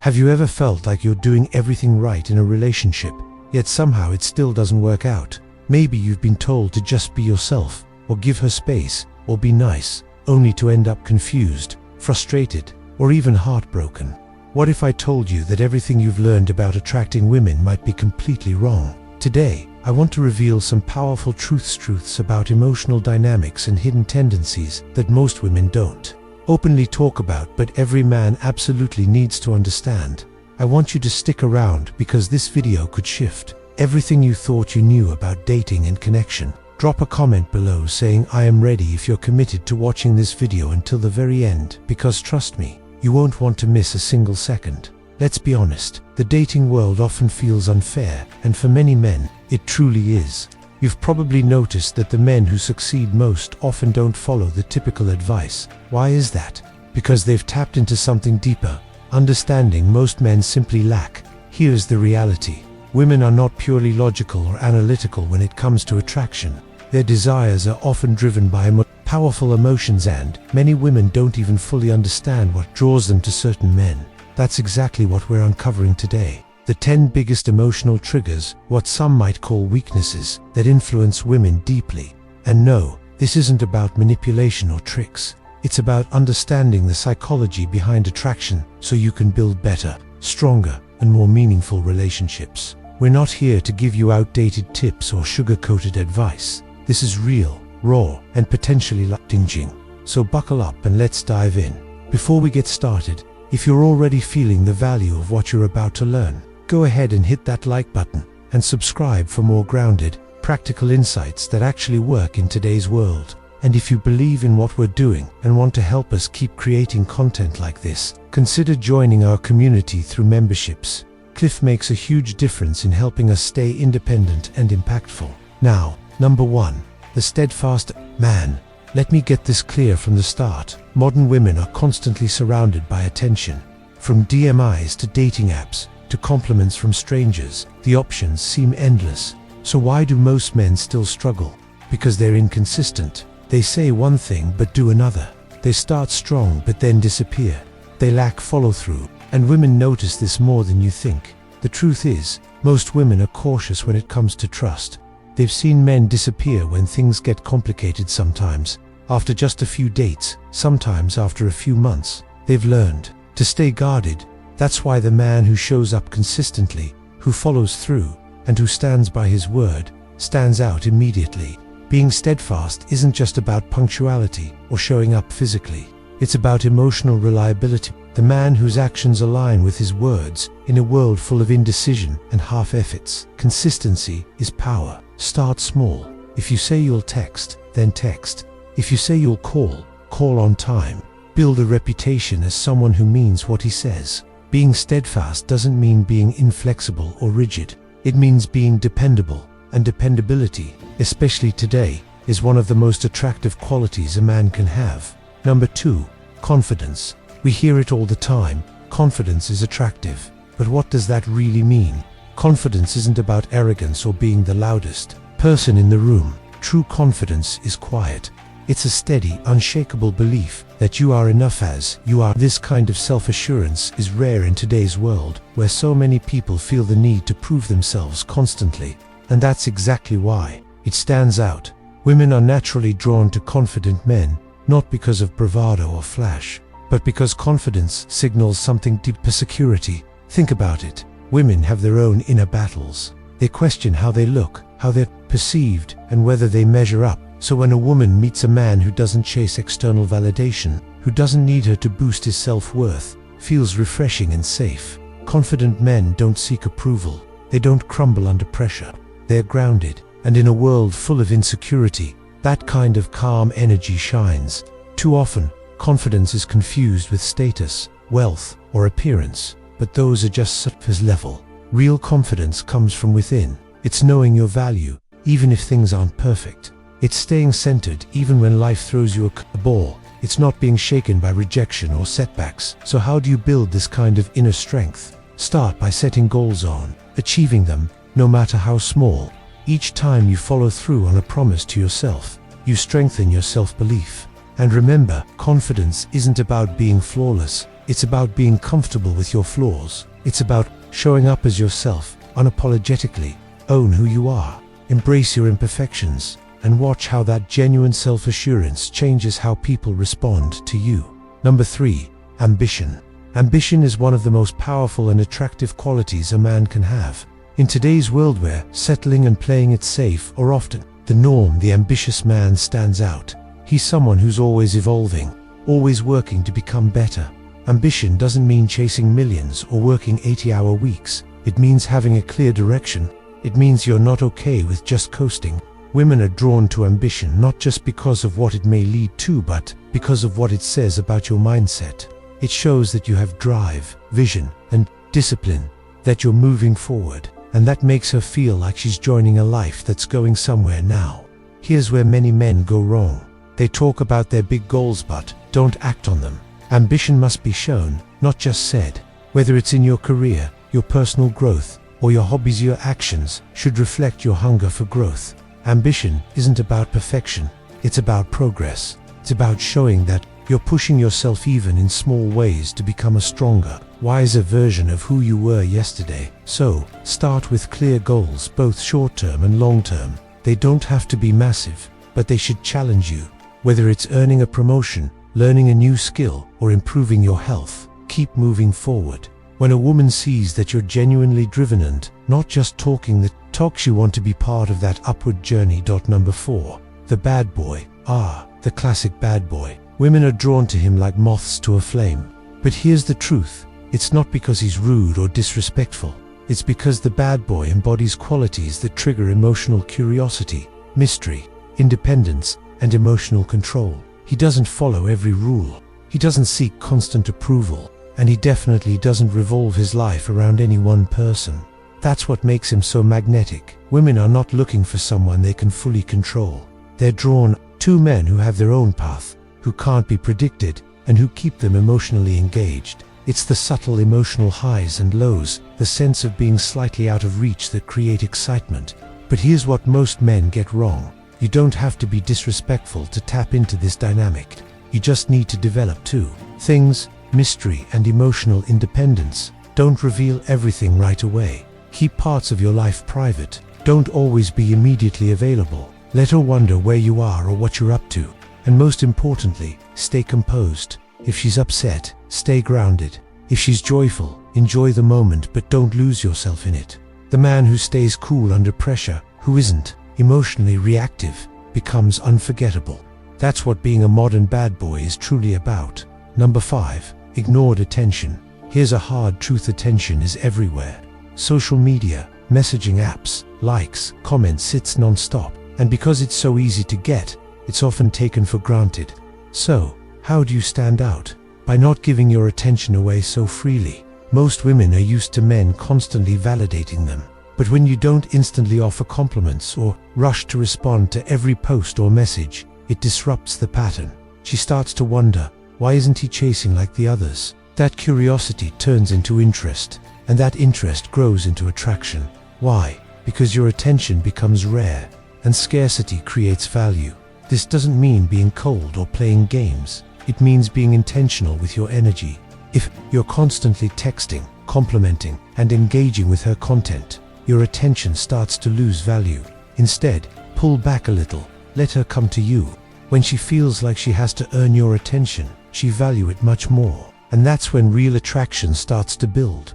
Have you ever felt like you're doing everything right in a relationship, yet somehow it still doesn't work out? Maybe you've been told to just be yourself, or give her space, or be nice, only to end up confused, frustrated, or even heartbroken. What if I told you that everything you've learned about attracting women might be completely wrong? Today, I want to reveal some powerful truths about emotional dynamics and hidden tendencies that most women don't openly talk about, but every man absolutely needs to understand. I want you to stick around because this video could shift everything you thought you knew about dating and connection. Drop a comment below saying I am ready if you're committed to watching this video until the very end, because trust me, you won't want to miss a single second. Let's be honest, the dating world often feels unfair, and for many men, it truly is. You've probably noticed that the men who succeed most often don't follow the typical advice. Why is that? Because they've tapped into something deeper, understanding most men simply lack. Here's the reality. Women are not purely logical or analytical when it comes to attraction. Their desires are often driven by powerful emotions, and many women don't even fully understand what draws them to certain men. That's exactly what we're uncovering today. The 10 biggest emotional triggers, what some might call weaknesses, that influence women deeply. And no, this isn't about manipulation or tricks. It's about understanding the psychology behind attraction so you can build better, stronger, and more meaningful relationships. We're not here to give you outdated tips or sugar-coated advice. This is real, raw, and potentially life-changing. So buckle up and let's dive in. Before we get started, if you're already feeling the value of what you're about to learn, go ahead and hit that like button and subscribe for more grounded, practical insights that actually work in today's world. And if you believe in what we're doing and want to help us keep creating content like this, consider joining our community through memberships. Cliff makes a huge difference in helping us stay independent and impactful. Now, number 1, the steadfast man. Let me get this clear from the start. Modern women are constantly surrounded by attention. From DMIs to dating apps, to compliments from strangers, the options seem endless. So why do most men still struggle? Because they're inconsistent. They say one thing but do another. They start strong but then disappear. They lack follow-through, and women notice this more than you think. The truth is, most women are cautious when it comes to trust. They've seen men disappear when things get complicated, sometimes after just a few dates, sometimes after a few months. They've learned to stay guarded. That's why the man who shows up consistently, who follows through, and who stands by his word, stands out immediately. Being steadfast isn't just about punctuality or showing up physically. It's about emotional reliability. The man whose actions align with his words in a world full of indecision and half-efforts. Consistency is power. Start small. If you say you'll text, then text. If you say you'll call, call on time. Build a reputation as someone who means what he says. Being steadfast doesn't mean being inflexible or rigid. It means being dependable, and dependability, especially today, is one of the most attractive qualities a man can have. Number 2, confidence. We hear it all the time. Confidence is attractive. But what does that really mean? Confidence isn't about arrogance or being the loudest person in the room. True confidence is quiet. It's a steady, unshakable belief that you are enough as you are. This kind of self-assurance is rare in today's world, where so many people feel the need to prove themselves constantly. And that's exactly why it stands out. Women are naturally drawn to confident men, not because of bravado or flash, but because confidence signals something deeper: security. Think about it. Women have their own inner battles. They question how they look, how they're perceived, and whether they measure up. So when a woman meets a man who doesn't chase external validation, who doesn't need her to boost his self-worth, feels refreshing and safe. Confident men don't seek approval. They don't crumble under pressure. They're grounded. And in a world full of insecurity, that kind of calm energy shines. Too often, confidence is confused with status, wealth, or appearance. But those are just surface level. Real confidence comes from within. It's knowing your value, even if things aren't perfect. It's staying centered even when life throws you a ball. It's not being shaken by rejection or setbacks. So how do you build this kind of inner strength? Start by setting goals on achieving them, no matter how small. Each time you follow through on a promise to yourself, you strengthen your self-belief. And remember, confidence isn't about being flawless. It's about being comfortable with your flaws. It's about showing up as yourself, unapologetically. Own who you are. Embrace your imperfections. And watch how that genuine self-assurance changes how people respond to you. Number 3. Ambition. Ambition is one of the most powerful and attractive qualities a man can have. In today's world where settling and playing it safe are often the norm, the ambitious man stands out. He's someone who's always evolving, always working to become better. Ambition doesn't mean chasing millions or working 80-hour weeks. It means having a clear direction. It means you're not okay with just coasting. Women are drawn to ambition not just because of what it may lead to, but because of what it says about your mindset. It shows that you have drive, vision, and discipline, that you're moving forward, and that makes her feel like she's joining a life that's going somewhere now. Here's where many men go wrong. They talk about their big goals but don't act on them. Ambition must be shown, not just said. Whether it's in your career, your personal growth, or your hobbies, your actions should reflect your hunger for growth. Ambition isn't about perfection, it's about progress. It's about showing that you're pushing yourself even in small ways to become a stronger, wiser version of who you were yesterday. So, start with clear goals, both short-term and long-term. They don't have to be massive, but they should challenge you. Whether it's earning a promotion, learning a new skill, or improving your health, keep moving forward. When a woman sees that you're genuinely driven and not just talking the talks, you want to be part of that upward journey. Number 4. The bad boy. The classic bad boy. Women are drawn to him like moths to a flame. But here's the truth. It's not because he's rude or disrespectful. It's because the bad boy embodies qualities that trigger emotional curiosity, mystery, independence, and emotional control. He doesn't follow every rule. He doesn't seek constant approval. And he definitely doesn't revolve his life around any one person. That's what makes him so magnetic. Women are not looking for someone they can fully control. They're drawn to men who have their own path, who can't be predicted, and who keep them emotionally engaged. It's the subtle emotional highs and lows, the sense of being slightly out of reach that create excitement. But here's what most men get wrong. You don't have to be disrespectful to tap into this dynamic. You just need to develop two things: mystery and emotional independence. Don't reveal everything right away. Keep parts of your life private. Don't always be immediately available. Let her wonder where you are or what you're up to. And most importantly, stay composed. If she's upset, stay grounded. If she's joyful, enjoy the moment but don't lose yourself in it. The man who stays cool under pressure, who isn't emotionally reactive, becomes unforgettable. That's what being a modern bad boy is truly about. Number 5. Ignored attention. Here's a hard truth: attention is everywhere. Social media, messaging apps, likes, comments, it's non-stop. And because it's so easy to get, it's often taken for granted. So, how do you stand out? By not giving your attention away so freely. Most women are used to men constantly validating them. But when you don't instantly offer compliments or rush to respond to every post or message, it disrupts the pattern. She starts to wonder, why isn't he chasing like the others? That curiosity turns into interest, and that interest grows into attraction. Why? Because your attention becomes rare, and scarcity creates value. This doesn't mean being cold or playing games. It means being intentional with your energy. If you're constantly texting, complimenting, and engaging with her content, your attention starts to lose value. Instead, pull back a little. Let her come to you. When she feels like she has to earn your attention, she values it much more. And that's when real attraction starts to build.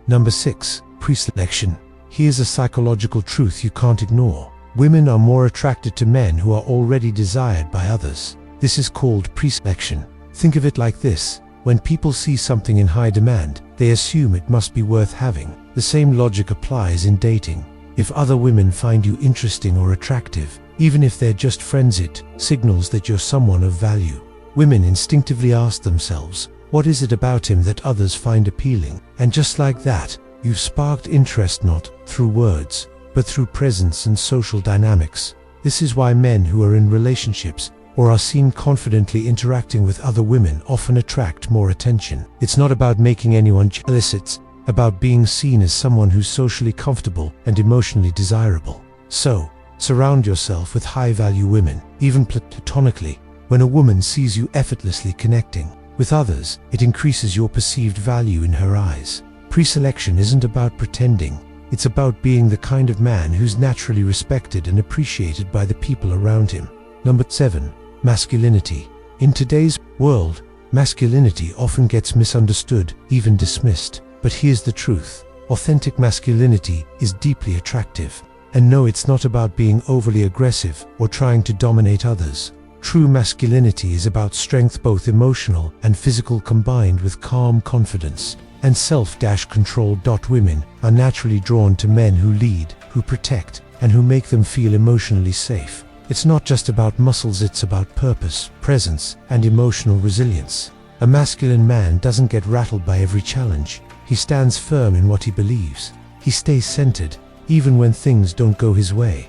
Number 6. Preselection. Here's a psychological truth you can't ignore. Women are more attracted to men who are already desired by others. This is called preselection. Think of it like this. When people see something in high demand, they assume it must be worth having. The same logic applies in dating. If other women find you interesting or attractive, even if they're just friends, it signals that you're someone of value. Women instinctively ask themselves, what is it about him that others find appealing? And just like that, you've sparked interest not through words, but through presence and social dynamics. This is why men who are in relationships or are seen confidently interacting with other women often attract more attention. It's not about making anyone jealous, it's about being seen as someone who's socially comfortable and emotionally desirable. So, surround yourself with high-value women, even platonically. When a woman sees you effortlessly connecting, With others, it increases your perceived value in her eyes. Preselection isn't about pretending. It's about being the kind of man who's naturally respected and appreciated by the people around him. Number 7. Masculinity. In today's world, masculinity often gets misunderstood, even dismissed. But here's the truth. Authentic masculinity is deeply attractive. And no, it's not about being overly aggressive or trying to dominate others. True masculinity is about strength, both emotional and physical, combined with calm confidence and self-control. Women are naturally drawn to men who lead, who protect, and who make them feel emotionally safe. It's not just about muscles, it's about purpose, presence, and emotional resilience. A masculine man doesn't get rattled by every challenge. He stands firm in what he believes. He stays centered, even when things don't go his way.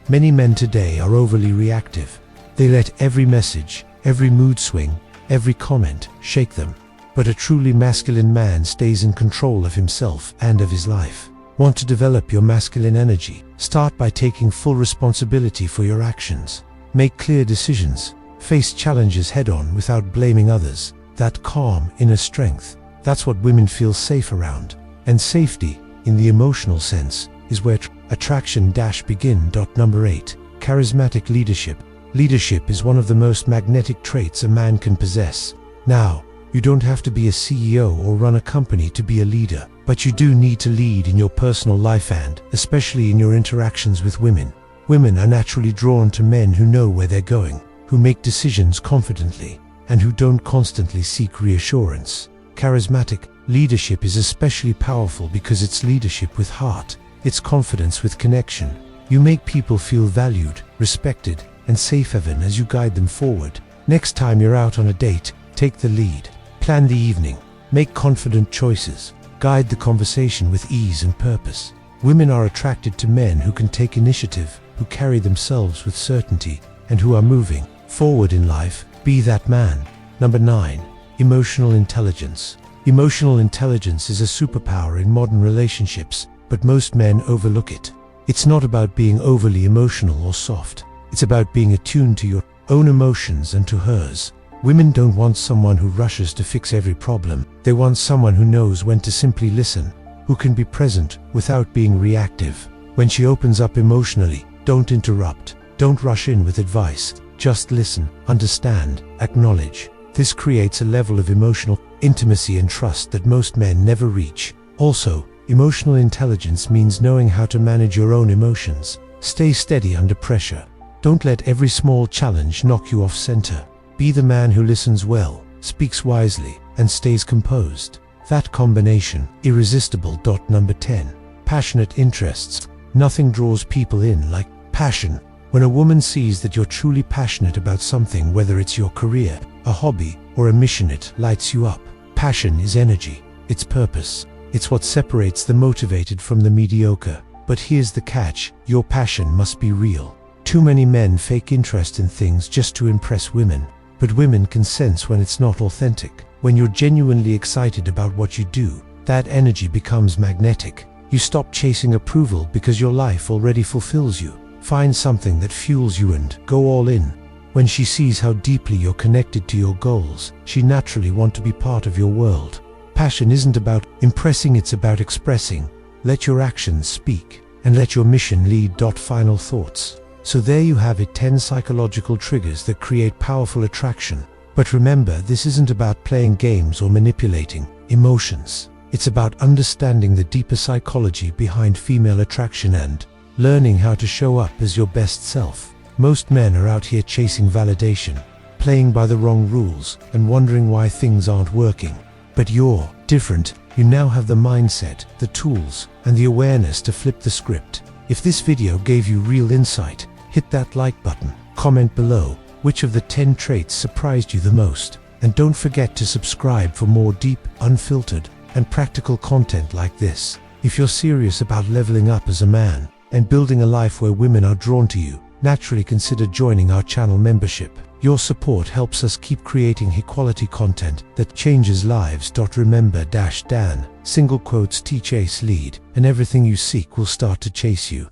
Many men today are overly reactive. They let every message, every mood swing, every comment shake them. But a truly masculine man stays in control of himself and of his life. Want to develop your masculine energy? Start by taking full responsibility for your actions. Make clear decisions. Face challenges head-on without blaming others. That calm inner strength, that's what women feel safe around. And safety, in the emotional sense, is where attraction begin. Number 8. Charismatic leadership. Leadership is one of the most magnetic traits a man can possess. Now, you don't have to be a CEO or run a company to be a leader, but you do need to lead in your personal life and, especially in your interactions with women. Women are naturally drawn to men who know where they're going, who make decisions confidently, and who don't constantly seek reassurance. Charismatic leadership is especially powerful because it's leadership with heart. It's confidence with connection. You make people feel valued, respected, and safe even as you guide them forward. Next time you're out on a date, take the lead. Plan the evening. Make confident choices. Guide the conversation with ease and purpose. Women are attracted to men who can take initiative, who carry themselves with certainty, and who are moving forward in life. Be that man. Number 9. Emotional intelligence. Emotional intelligence is a superpower in modern relationships, but most men overlook it. It's not about being overly emotional or soft. It's about being attuned to your own emotions and to hers. Women don't want someone who rushes to fix every problem. They want someone who knows when to simply listen, who can be present without being reactive. When she opens up emotionally, don't interrupt. Don't rush in with advice. Just listen, understand, acknowledge. This creates a level of emotional intimacy and trust that most men never reach. Also, emotional intelligence means knowing how to manage your own emotions. Stay steady under pressure. Don't let every small challenge knock you off center. Be the man who listens well, speaks wisely, and stays composed. That combination, irresistible. Number 10. Passionate interests. Nothing draws people in like passion. When a woman sees that you're truly passionate about something, whether it's your career, a hobby, or a mission, it lights you up. Passion is energy. It's purpose. It's what separates the motivated from the mediocre. But here's the catch. Your passion must be real. Too many men fake interest in things just to impress women. But women can sense when it's not authentic. When you're genuinely excited about what you do, that energy becomes magnetic. You stop chasing approval because your life already fulfills you. Find something that fuels you and go all in. When she sees how deeply you're connected to your goals, she naturally wants to be part of your world. Passion isn't about impressing, it's about expressing. Let your actions speak, and let your mission lead. Final thoughts. So there you have it, 10 psychological triggers that create powerful attraction. But remember, this isn't about playing games or manipulating emotions. It's about understanding the deeper psychology behind female attraction and learning how to show up as your best self. Most men are out here chasing validation, playing by the wrong rules, and wondering why things aren't working. But you're different. You now have the mindset, the tools, and the awareness to flip the script. If this video gave you real insight, hit that like button. Comment below which of the 10 traits surprised you the most. And don't forget to subscribe for more deep, unfiltered, and practical content like this. If you're serious about leveling up as a man and building a life where women are drawn to you, naturally consider joining our channel membership. Your support helps us keep creating high-quality content that changes lives. Remember, Dan, single quotes, teach, ace, lead, and everything you seek will start to chase you.